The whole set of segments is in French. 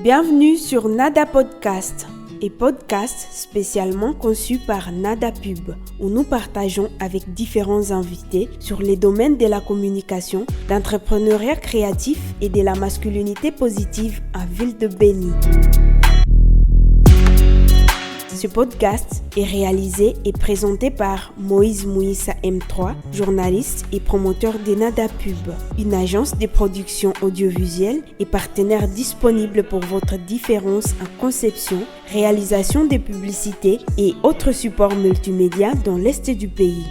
Bienvenue sur Nada Podcast, et podcast spécialement conçu par Nada Pub, où nous partageons avec différents invités sur les domaines de la communication, d'entrepreneuriat créatif et de la masculinité positive à Ville de Béni. Ce podcast est réalisé et présenté par Moïse Mouissa M3, journaliste et promoteur de Nada Pub, une agence de production audiovisuelle et partenaire disponible pour votre différence en conception, réalisation des publicités et autres supports multimédia dans l'Est du pays.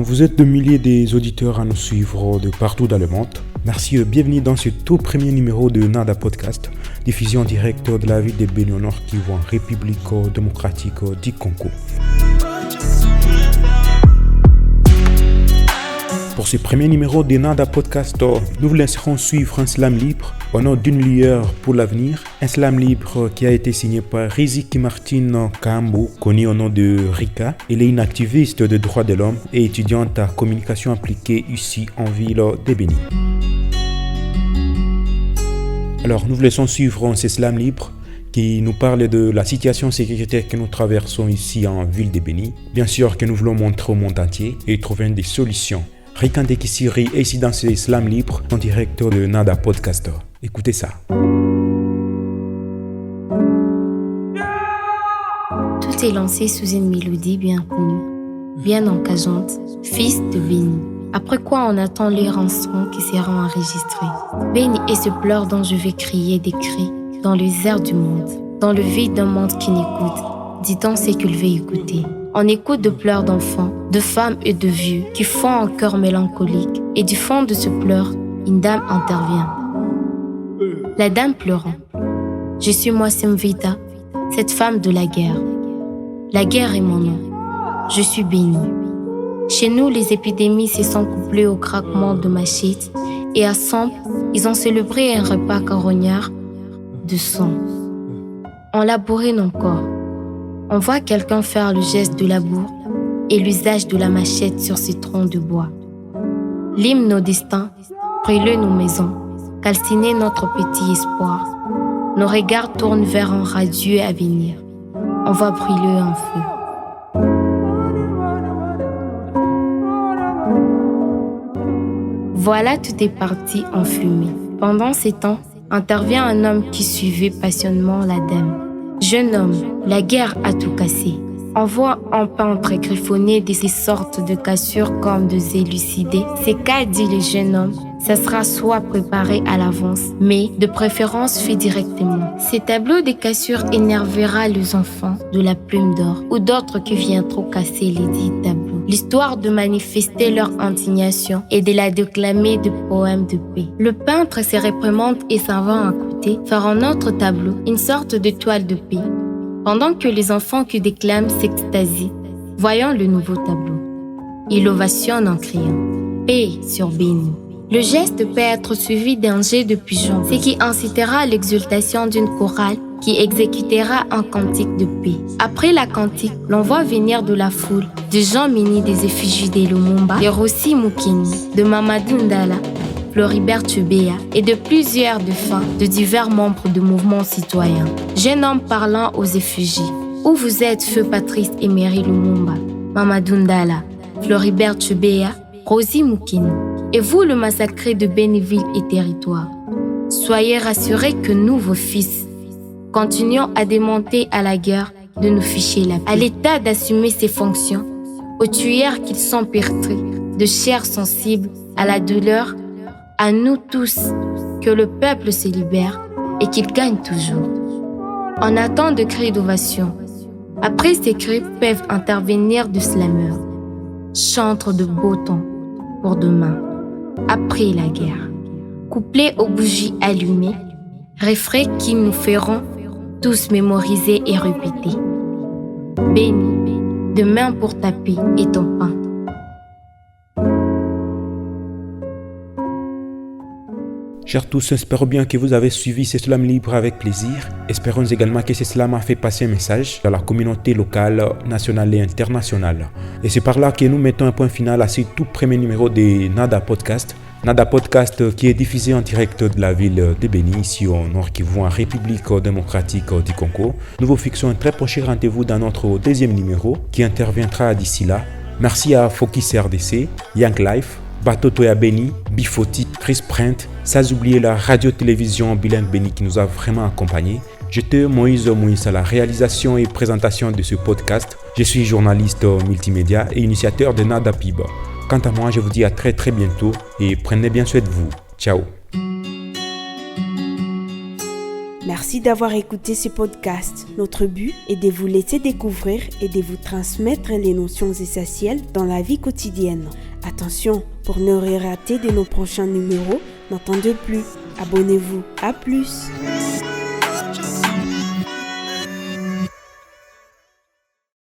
Vous êtes de milliers des auditeurs à nous suivre de partout dans le monde. Merci et bienvenue dans ce tout premier numéro de Nada Podcast, diffusion en direct de la ville de Béni au Nord qui voit en République démocratique du Congo. Pour ce premier numéro de Nada Podcast, nous vous laisserons suivre un slam libre au nom d'une lueur pour l'avenir. Un slam libre qui a été signé par Riziki Martine Kambo, connue au nom de Rika. Elle est une activiste de droits de l'homme et étudiante à communication appliquée ici en ville de Béni. Alors nous vous laissons suivre ce slam libre qui nous parle de la situation sécuritaire que nous traversons ici en ville de Béni. Bien sûr que nous voulons montrer au monde entier et trouver des solutions. Rikande Kisiri est ici dans ce slam libre en direct de Nada Podcast. Écoutez ça. Tout est lancé sous une mélodie bien connue, bien encageante, fils de Béni. Après quoi on attend les rançons qui seront enregistrés. Béni est ce pleur dont je vais crier des cris dans les airs du monde, dans le vide d'un monde qui n'écoute, dit-on ce qu'il veut écouter. On écoute de pleurs d'enfants, de femmes et de vieux qui font un cœur mélancolique. Et du fond de ce pleur, une dame intervient. La dame pleurant. Je suis moi Simvita, cette femme de la guerre. La guerre est mon nom. Je suis bénie. Chez nous, les épidémies se sont couplées au craquement de machettes et ensemble, ils ont célébré un repas carognard de sang. On labourait nos corps. On voit quelqu'un faire le geste de labour et l'usage de la machette sur ce tronc de bois. Lime nos destins, brûler nos maisons, calciner notre petit espoir. Nos regards tournent vers un radieux avenir. On va brûler un feu. Voilà, tout est parti en fumée. Pendant ces temps, intervient un homme qui suivait passionnément la dame. Jeune homme, la guerre a tout cassé. On voit un peintre griffonner de ces sortes de cassures comme des élucidés. C'est qu'a dit le jeune homme, ça sera soit préparé à l'avance, mais de préférence fait directement. Ces tableaux de cassures énervera les enfants de la plume d'or ou d'autres qui viendront casser les dits tableaux. L'histoire de manifester leur indignation et de la déclamer de poèmes de paix. Le peintre se réprimande et s'en va à côté faire un autre tableau, une sorte de toile de paix. Pendant que les enfants qui déclament s'extasient, voyant le nouveau tableau, il ovationne en criant « Paix sur Béni ». Le geste peut être suivi d'un jet de pigeon, ce qui incitera l'exultation d'une chorale qui exécutera un cantique de paix. Après la cantique, l'on voit venir de la foule de gens munis des effigies de Lumumba, de Rossi Mukini, de Mamadou Ndala, Floribert Chebeya et de plusieurs défunts de divers membres de mouvements citoyens. Jeune homme parlant aux effigies. Où vous êtes, feu Patrice Emery Lumumba, Mamadou Ndala, Floribert Chebeya, Rossi Mukini. Et vous, le massacré de Béniville et territoire. Soyez rassurés que nous, vos fils, continuons à démonter à la guerre de nous ficher la paix. À l'État d'assumer ses fonctions, aux tueurs qu'ils sont pétris, de chair sensible à la douleur, à nous tous, que le peuple se libère et qu'il gagne toujours. On attend de cris d'ovation. Après ces cris peuvent intervenir de slameurs, chantres de beau temps pour demain, après la guerre. Couplés aux bougies allumées, refrains qui nous feront tous mémoriser et répéter. Béni, demain pour ta paix et ton pain. Chers tous, espérons bien que vous avez suivi ce slam libre avec plaisir. Espérons également que ce slam a fait passer un message dans la communauté locale, nationale et internationale. Et c'est par là que nous mettons un point final à ce tout premier numéro de Nada Podcast. Nada Podcast qui est diffusé en direct de la ville de Béni, ici au Nord Kivu, en République démocratique du Congo. Nous vous fixons un très prochain rendez-vous dans notre deuxième numéro qui interviendra d'ici là. Merci à Focus RDC, Young Life, Batoto ya Béni, Bifoti, Chris Print, sans oublier la radio-télévision bilingue Béni qui nous a vraiment accompagnés. J'étais Moïse à la réalisation et présentation de ce podcast. Je suis journaliste multimédia et initiateur de Nada Pib. Quant à moi, je vous dis à très bientôt et prenez bien soin de vous. Ciao. Merci d'avoir écouté ce podcast. Notre but est de vous laisser découvrir et de vous transmettre les notions essentielles dans la vie quotidienne. Attention, pour ne rien rater de nos prochains numéros, n'attendez plus. Abonnez-vous. À plus.